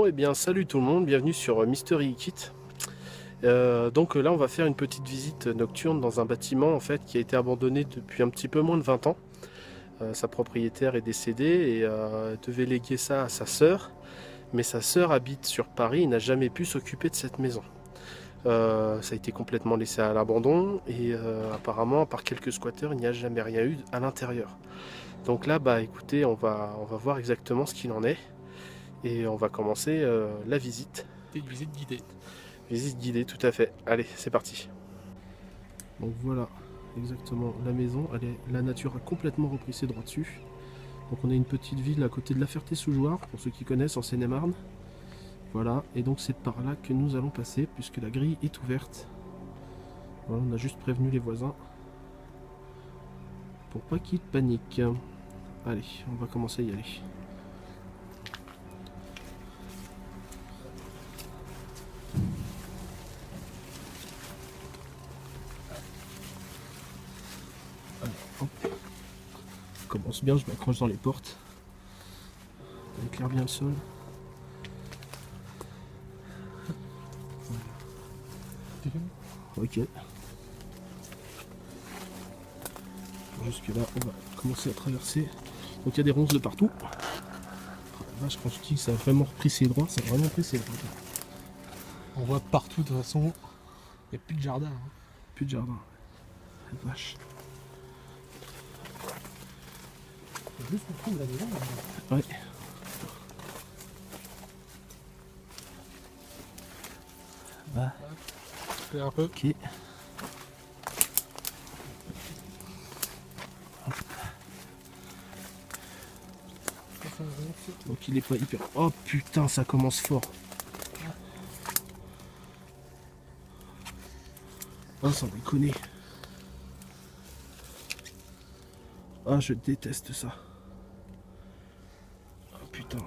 Bon, et bien salut tout le monde, bienvenue sur Mystery Kit. Donc là on va faire une petite visite nocturne dans un bâtiment en fait qui a été abandonné depuis un petit peu moins de 20 ans. Sa propriétaire est décédée et devait léguer ça à sa sœur, mais sa sœur habite sur Paris et n'a jamais pu s'occuper de cette maison. Ça a été complètement laissé à l'abandon et apparemment à part quelques squatteurs il n'y a jamais rien eu à l'intérieur. Donc là bah écoutez on va voir exactement ce qu'il en est et on va commencer la visite. Une visite guidée. Visite guidée, tout à fait. Allez, c'est parti. Donc voilà, exactement la maison. La nature a complètement repris ses droits dessus. Donc on a une petite ville à côté de La Ferté-sous-Jouarre, pour ceux qui connaissent, en Seine-et-Marne. Voilà, et donc c'est par là que nous allons passer, puisque la grille est ouverte. Voilà, on a juste prévenu les voisins, pour pas qu'ils paniquent. Allez, on va commencer à y aller. Hop. Je commence bien, je m'accroche dans les portes. On éclaire bien le sol. Ok. Jusque là, on va commencer à traverser. Donc il y a des ronces de partout. Oh, la vache, quand je dis que ça a vraiment repris ses droits, ça a vraiment pris ses droits. On voit partout de toute façon. Il n'y a plus de jardin. Hein. Plus de jardin. La vache. C'est juste pour prendre la maison. Ouais. Bah. Ouais. Un peu. Ok. Donc il est pas hyper. Oh putain, ça commence fort. Oh, sans déconner. Ah, je déteste ça. Oh putain.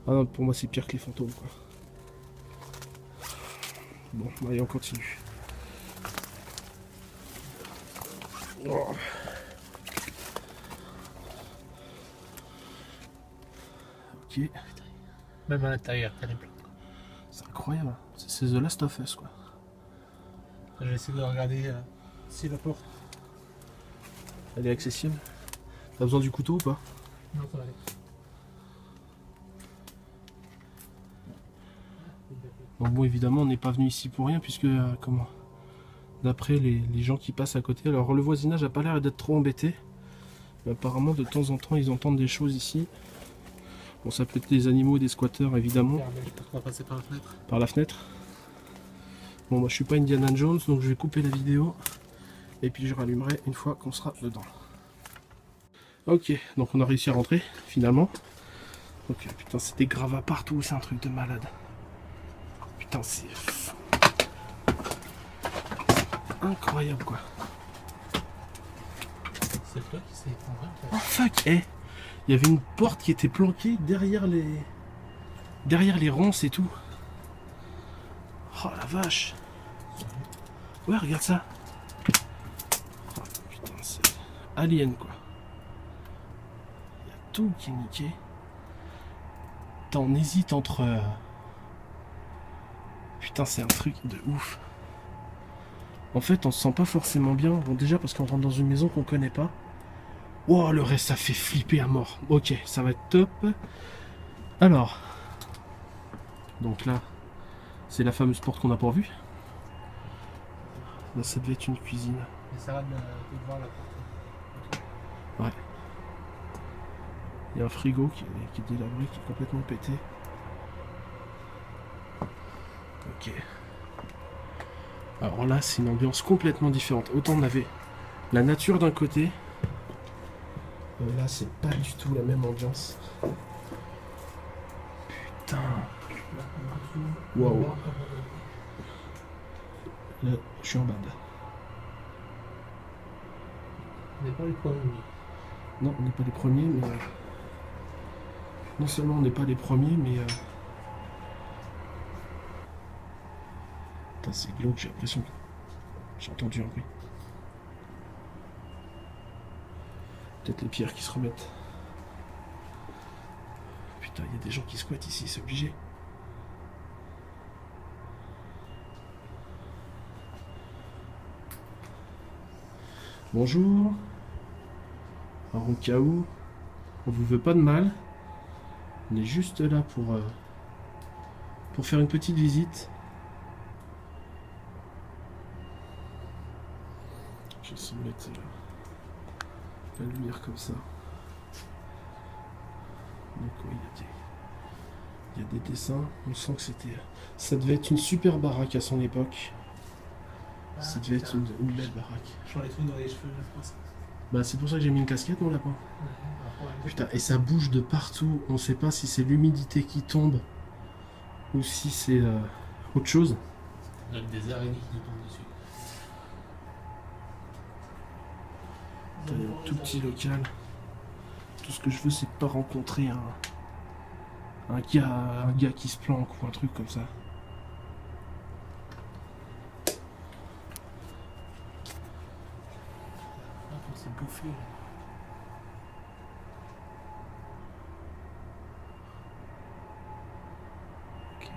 Ah non, pour moi c'est pire que les fantômes quoi. Bon, allez, on continue. Oh. Ok. Même à l'intérieur, t'as les plantes. C'est incroyable. C'est The Last of Us quoi. Je vais essayer de regarder si la porte. Elle est accessible. T'as besoin du couteau ou pas? Non, ça va aller. Donc bon, évidemment, on n'est pas venu ici pour rien puisque comment, d'après les gens qui passent à côté, alors le voisinage a pas l'air d'être trop embêté. Mais apparemment, de temps en temps, ils entendent des choses ici. Bon, ça peut être des animaux, des squatteurs évidemment. On va passer par la fenêtre. Par la fenêtre. Bon, moi je suis pas Indiana Jones, donc je vais couper la vidéo. Et puis je rallumerai une fois qu'on sera dedans. Ok, donc on a réussi à rentrer, finalement. Ok, putain, c'est des gravats partout, c'est un truc de malade. Putain, c'est incroyable, quoi. C'est toi qui s'est effondré. Oh fuck, eh, il y avait une porte qui était planquée derrière les ronces et tout. Oh la vache. Ouais, regarde ça. Oh, putain, c'est alien, quoi. Il y a tout qui est niqué. T'en hésites entre... Putain, c'est un truc de ouf. En fait, on se sent pas forcément bien. Bon, déjà parce qu'on rentre dans une maison qu'on connaît pas. Wow, le reste, ça fait flipper à mort. Ok, ça va être top. Alors. Donc là, c'est la fameuse porte qu'on n'a pas vue. Là, ça devait être une cuisine. Essaiera de voir la porte. Ouais. Il y a un frigo qui est délabré, qui est complètement pété. Ok. Alors là, c'est une ambiance complètement différente. Autant on avait la nature d'un côté. Là, c'est pas du tout la même ambiance. Putain. Waouh. Là, je suis en bad. On n'est pas les premiers. Non, on n'est pas les premiers, mais... Non seulement on n'est pas les premiers, mais... Putain, c'est glauque, j'ai l'impression que... J'ai entendu un bruit. Peut-être les pierres qui se remettent. putain, il y a des gens qui squattent ici, c'est obligé. Bonjour. Alors, au cas où, on vous veut pas de mal. On est juste là pour faire une petite visite. Je vais essayer de mettre la lumière comme ça. Donc oui, il y a des dessins. On sent que ça devait être une super baraque à son époque. Ça devait être une belle baraque. Genre les trucs dans les cheveux, je pense. Bah c'est pour ça que j'ai mis une casquette, mon lapin. Putain, et ça bouge de partout. On sait pas si c'est l'humidité qui tombe ou si c'est autre chose. Il y a des araignées qui nous tombent dessus. Putain, il y a un tout petit local. Tout ce que je veux, c'est pas rencontrer un gars qui se planque ou un truc comme ça. C'est bouffé. Ok.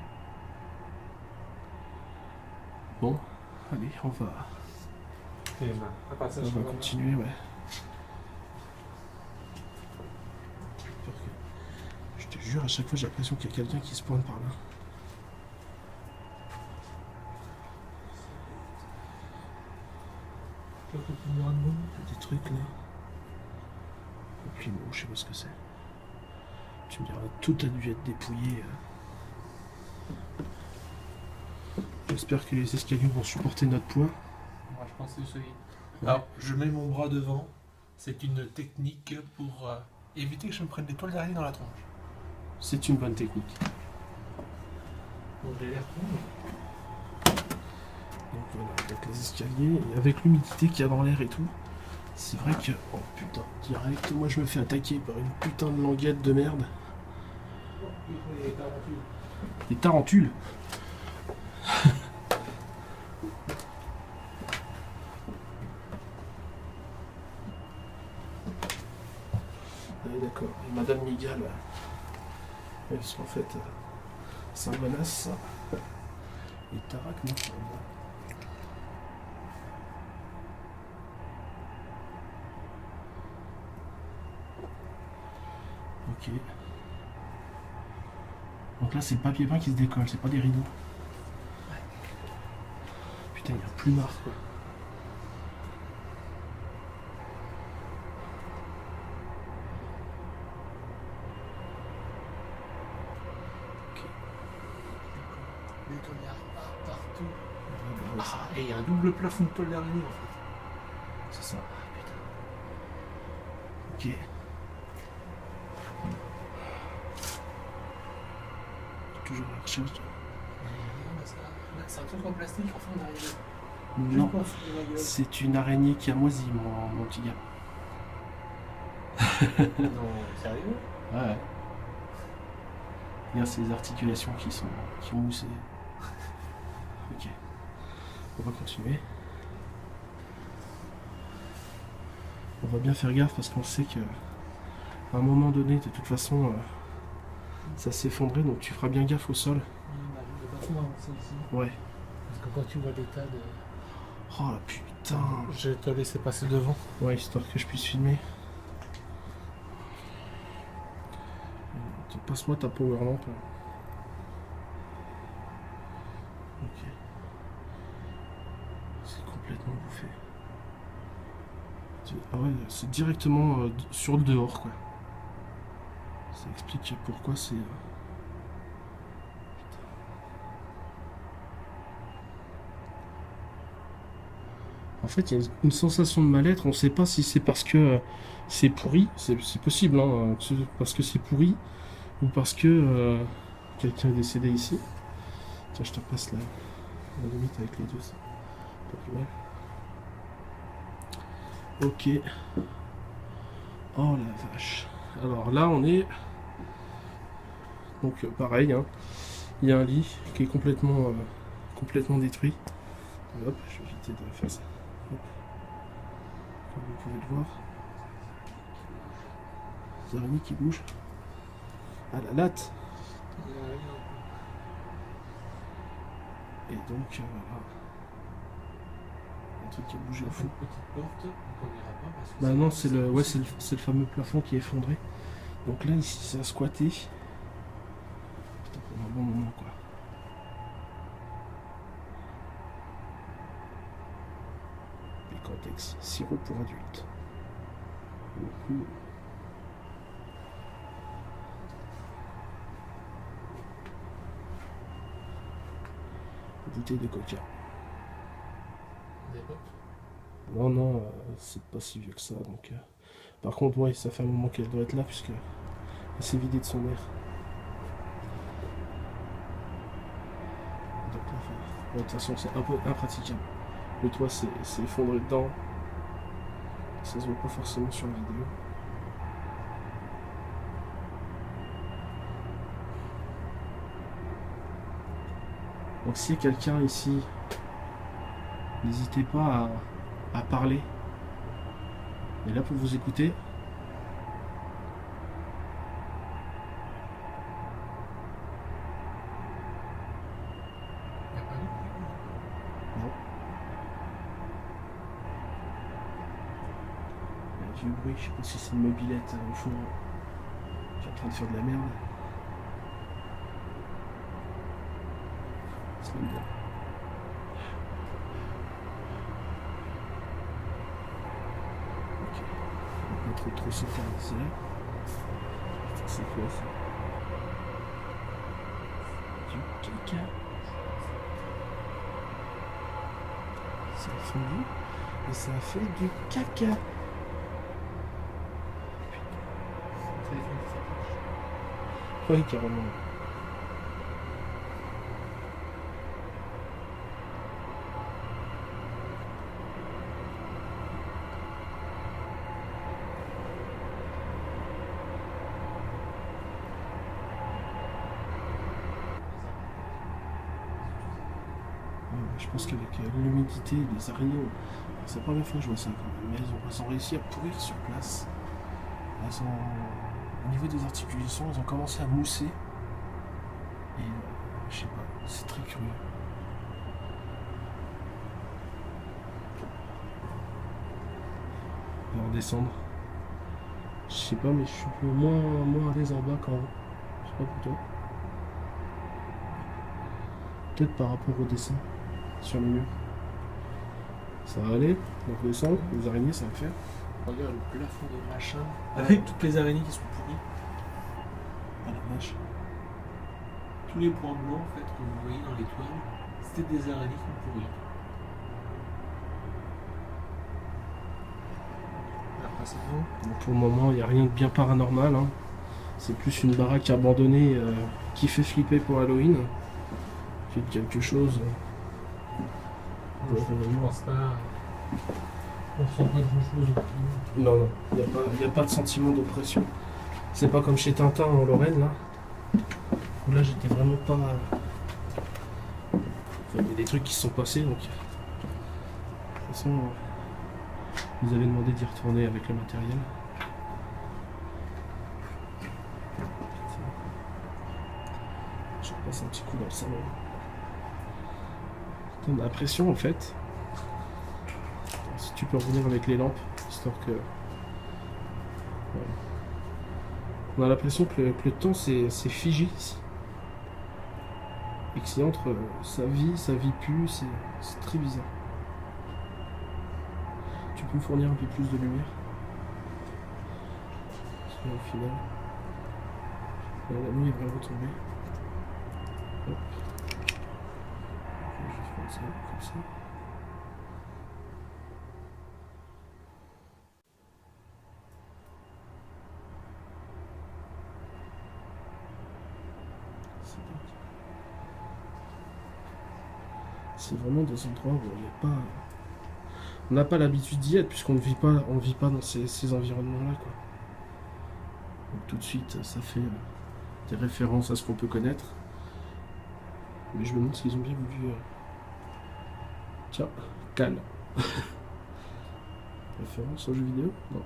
Bon, allez, on va continuer, ouais. Je te jure, à chaque fois, j'ai l'impression qu'il y a quelqu'un qui se pointe par là. Il y a des trucs là. Compliment, je sais pas ce que c'est. Tu me diras, tout a dû être dépouillé. J'espère que les escaliers vont supporter notre poids. Moi je pense que c'est solide. Alors, je mets mon bras devant. C'est une technique pour éviter que je me prenne des toiles d'araignée dans la tronche. C'est une bonne technique. Donc j'ai l'air con. Donc voilà, avec les escaliers, et avec l'humidité qu'il y a dans l'air et tout, c'est vrai que... Oh putain, direct, moi je me fais attaquer par une putain de languette de merde. Des tarentules. Ah, d'accord, et Madame Migal, parce qu'en fait, Saint-Bonas, et Tarak, non, ça va. Ok. Donc là, c'est le papier peint qui se décolle, c'est pas des rideaux. Putain, il y a un plumard, quoi. Ok. Des toiles d'araignée partout. Ouais, ça- Et il y a un double plafond de toiles d'araignée en fait. C'est ça. Putain. Ok. Toujours à la recherche de... C'est un truc en plastique en forme d'araignée. Non, c'est une araignée qui a moisi, mon petit gars. Non, sérieux? Ouais. Regarde ces articulations qui ont moussé. Ok. On va continuer. On va bien faire gaffe parce qu'on sait que à un moment donné, de toute façon, ça s'effondrait, donc tu feras bien gaffe au sol. Je vais pas trop avancer ici. Ouais. Parce que quand tu vois l'état de. Oh putain. Je vais te laisser passer devant. Ouais, histoire que je puisse filmer. Passe-moi ta power lamp. Ok. C'est complètement bouffé. Ah ouais, c'est directement sur le dehors, quoi. Ça explique pourquoi c'est... En fait, il y a une sensation de mal-être. On ne sait pas si c'est parce que c'est pourri. C'est possible, hein, parce que c'est pourri. Ou parce que quelqu'un est décédé ici. Tiens, je te passe la limite avec les deux. Ça. Pas plus mal. Ok. Oh la vache. Alors là, on est... Donc pareil, hein. Il y a un lit qui est complètement détruit. Hop, je vais éviter de faire ça. Hop. Comme vous pouvez le voir. Les araignées qui bougent. à la latte. Et donc, voilà. Un truc qui a bougé au fond. Petite porte, donc on n'ira pas parce que Bah non, c'est le, ouais, c'est le fameux plafond qui est effondré. Donc là, ici, ça a squatté. Putain, pendant un bon moment, quoi. Pécantex, sirop pour adultes. Ouhou. Bouteille de coca. Des potes. Non, non, c'est pas si vieux que ça. Donc, par contre, ouais, ça fait un moment qu'elle doit être là, puisque elle s'est vidée de son air. Donc, là, ouais, de toute façon, c'est un peu impraticable. Le toit s'est effondré dedans. Ça se voit pas forcément sur la vidéo. Donc s'il y a quelqu'un ici, n'hésitez pas à parler. On est là pour vous écouter. Il n'y a pas de bruit. Non. Il y a un vieux bruit, je sais pas si c'est une mobilette au fond qui est en train de faire de la merde. C'est même bien. Ok. On va pas trop se faire ici. C'est quoi ça? Du caca. Ça a fondu et ça a fait du caca. Ça les fait ça. Oui, carrément. Je pense qu'avec l'humidité, les araignées, c'est la première fois que je vois ça quand même. Mais elles ont réussi à pourrir sur place. Au niveau des articulations, elles ont commencé à mousser. Et je sais pas, c'est très curieux. On va redescendre. Je sais pas, mais je suis un peu moins à l'aise en bas qu'en haut. Je sais pas pour toi. Peut-être par rapport au dessin sur le mur. Ça va aller, donc descendre, les araignées ça va faire. Regarde le plafond de machin avec toutes les araignées qui sont pourries. Ah la vache. Tous les points blancs en fait que vous voyez dans les toiles, c'était des araignées qui sont pourries. Après c'est bon. Donc pour le moment, il n'y a rien de bien paranormal. Hein. C'est plus une baraque abandonnée qui fait flipper pour Halloween. Fait quelque chose. Je pense pas. On sent pas grand chose. Non, non, il n'y a pas de sentiment d'oppression. C'est pas comme chez Tintin en Lorraine, là. Où là, j'étais vraiment pas. Enfin, il y a des trucs qui se sont passés, donc. De toute façon, vous avez demandé d'y retourner avec le matériel. Je repasse un petit coup dans le salon. On a la pression en fait. Si tu peux revenir avec les lampes, histoire que. Voilà. On a l'impression que le temps c'est figé ici. Et que c'est entre sa vie plus, c'est très bizarre. Tu peux me fournir un peu plus de lumière? Parce qu'au final, là, la nuit est vraiment tombée. Hop. Je vais faire ça comme ça. C'est vraiment des endroits où il n'y a pas. On n'a pas l'habitude d'y être puisqu'on ne vit pas, on vit pas dans ces environnements-là, quoi. Donc tout de suite, ça fait des références à ce qu'on peut connaître. Mais je me demande s'ils ont bien voulu. Tiens, Cal. Référence aux jeux vidéo? Non.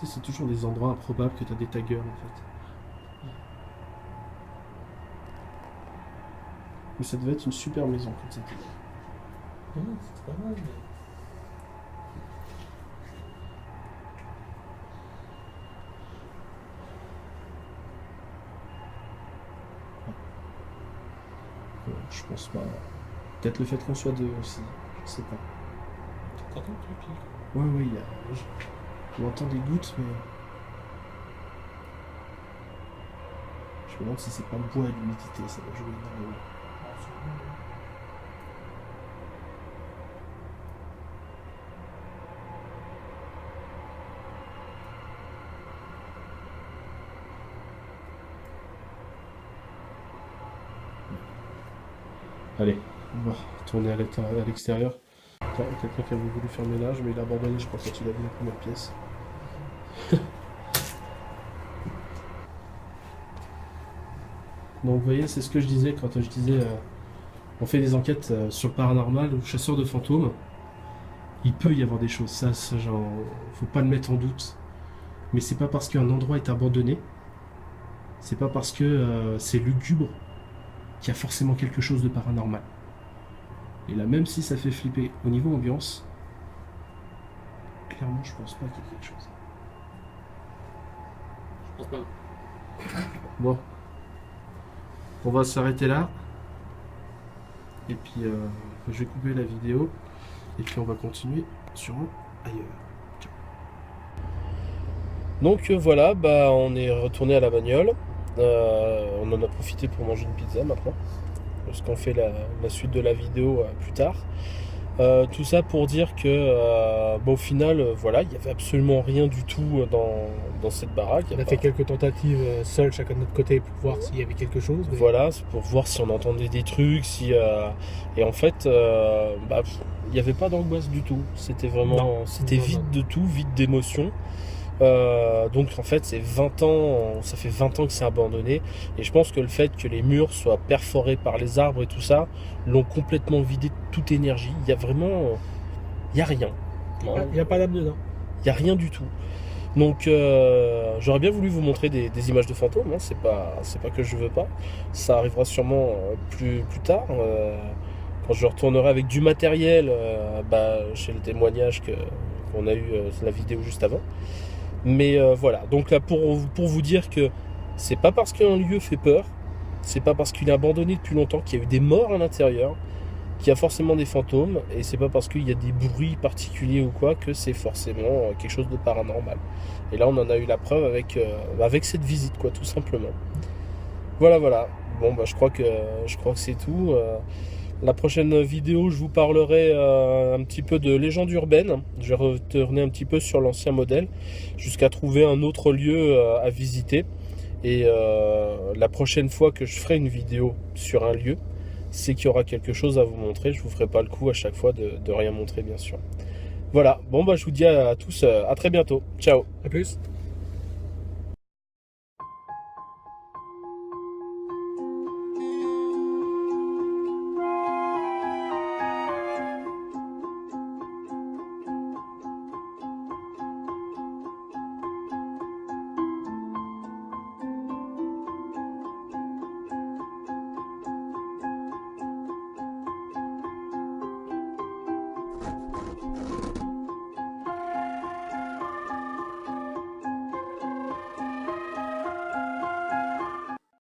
Tu sais, c'est toujours des endroits improbables que tu as des taggers en fait. Mais ça devait être une super maison quand c'était. C'est pas mal. Je pense pas. Peut-être le fait qu'on soit deux aussi. Je sais pas. T'entends le truc? Ouais, ouais, on entend des gouttes, mais. Je me demande si c'est pas le bois et l'humidité, ça va jouer énormément. Allez, on va retourner à l'extérieur. Quelqu'un qui avait voulu faire le ménage, mais il a abandonné, je crois, quand il a vu la première pièce. Donc vous voyez, c'est ce que je disais quand je disais on fait des enquêtes sur le paranormal ou chasseurs de fantômes. Il peut y avoir des choses, ça genre, faut pas le mettre en doute. Mais c'est pas parce qu'un endroit est abandonné, c'est pas parce que c'est lugubre qu'il y a forcément quelque chose de paranormal. Et là, même si ça fait flipper au niveau ambiance, clairement, je pense pas qu'il y ait quelque chose. Je pense pas. Bon, on va s'arrêter là. Et puis, je vais couper la vidéo. Et puis, on va continuer sur ailleurs. Ciao. Donc voilà, bah, on est retourné à la bagnole. On en a profité pour manger une pizza maintenant. Parce qu'on fait la suite de la vidéo plus tard. Tout ça pour dire que au final, voilà, il n'y avait absolument rien du tout dans cette baraque. On a fait quelques tentatives seuls, chacun de notre côté, pour voir s'il y avait quelque chose. Mais... Voilà, c'est pour voir si on entendait des trucs, et en fait, il n'y avait pas d'angoisse du tout. C'était vraiment, c'était vide de tout, vide d'émotions. Donc en fait c'est 20 ans, ça fait 20 ans que c'est abandonné, et je pense que le fait que les murs soient perforés par les arbres et tout ça l'ont complètement vidé de toute énergie. Il y a vraiment, il y a rien. Il n'y a pas d'âme dedans. Il y a rien du tout. Donc j'aurais bien voulu vous montrer des images de fantômes, hein. C'est pas que je veux pas. Ça arrivera sûrement plus tard. Quand je retournerai avec du matériel chez le témoignage qu'on a eu la vidéo juste avant. Mais voilà, donc là pour vous dire que c'est pas parce qu'un lieu fait peur, c'est pas parce qu'il est abandonné depuis longtemps qu'il y a eu des morts à l'intérieur, qu'il y a forcément des fantômes, et c'est pas parce qu'il y a des bruits particuliers ou quoi que c'est forcément quelque chose de paranormal. Et là on en a eu la preuve avec cette visite, quoi, tout simplement. Voilà. Bon bah je crois que c'est tout. La prochaine vidéo, je vous parlerai un petit peu de légende urbaine. Je vais retourner un petit peu sur l'ancien modèle jusqu'à trouver un autre lieu à visiter. Et la prochaine fois que je ferai une vidéo sur un lieu, c'est qu'il y aura quelque chose à vous montrer. Je vous ferai pas le coup à chaque fois de rien montrer, bien sûr. Voilà, bon bah je vous dis à tous à très bientôt. Ciao. À plus.